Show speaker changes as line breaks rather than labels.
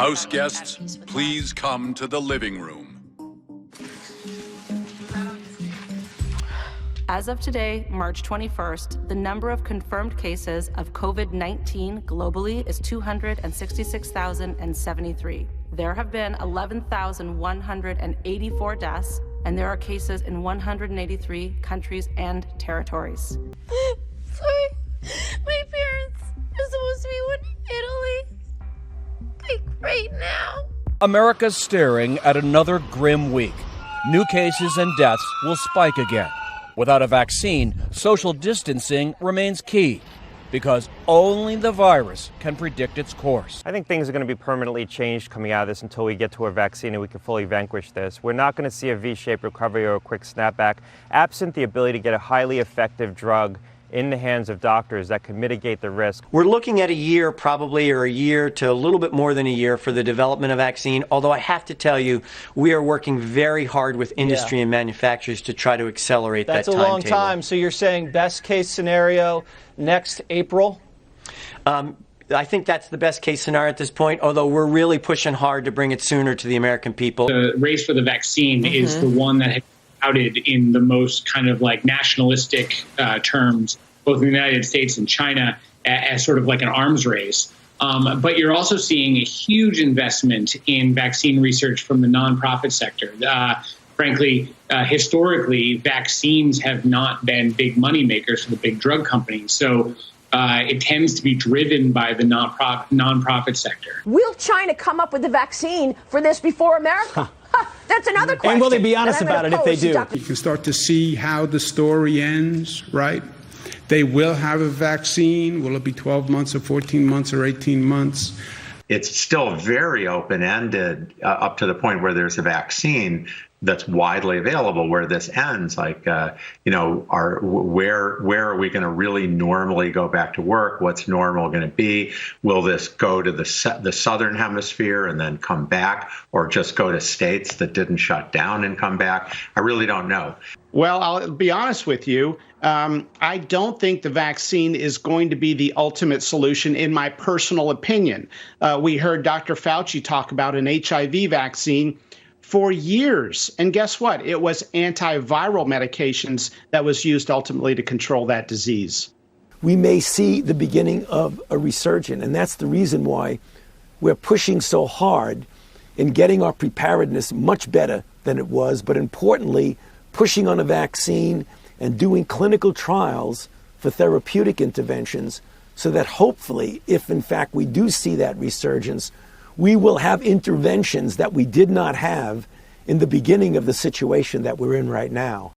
House guests, please come to the living room.
As of today, March 21st, the number of confirmed cases of COVID-19 globally is 266,073. There have been 11,184 deaths, and there are cases in 183 countries and territories.
Sorry, my parents are supposed to be in Italy, like right now.
America's staring at another grim week. New cases and deaths will spike again. Without a vaccine, social distancing remains key because only the virus can predict its course.
I think things are going to be permanently changed coming out of this until we get to a vaccine and we can fully vanquish this. We're not going to see a V-shaped recovery or a quick snapback, absent the ability to get a highly effective drug in the hands of doctors that can mitigate the risk.
We're looking at a year probably, or a year to a little bit more than a year for the development of vaccine, although I have to tell you, we are working very hard with industry and manufacturers to try to accelerate that timetable.
That's a long time, so you're saying best case scenario next April?
I think that's the best case scenario at this point, although we're really pushing hard to bring it sooner to the American people.
The race for the vaccine is the one that has outed in the most kind of like nationalistic terms, both in the United States and China, as sort of like an arms race. But you're also seeing a huge investment in vaccine research from the nonprofit sector. Frankly, historically, vaccines have not been big money makers for the big drug companies. So it tends to be driven by the nonprofit sector.
Will China come up with a vaccine for this before America? That's another question.
And will they be honest about it if they do?
You can start to see how the story ends, right? They will have a vaccine. Will it be 12 months or 14 months or 18 months?
It's still very open-ended up to the point where there's a vaccine that's widely available. Where this ends, like, where are we going to really normally go back to work? What's normal going to be? Will this go to the southern hemisphere and then come back, or just go to states that didn't shut down and come back? I really don't know.
Well, I'll be honest with you. I don't think the vaccine is going to be the ultimate solution, in my personal opinion. We heard Dr. Fauci talk about an HIV vaccine for years. And guess what? It was antiviral medications that was used ultimately to control that disease.
We may see the beginning of a resurgence, and that's the reason why we're pushing so hard in getting our preparedness much better than it was, but importantly, pushing on a vaccine and doing clinical trials for therapeutic interventions so that hopefully, if in fact we do see that resurgence, we will have interventions that we did not have in the beginning of the situation that we're in right now.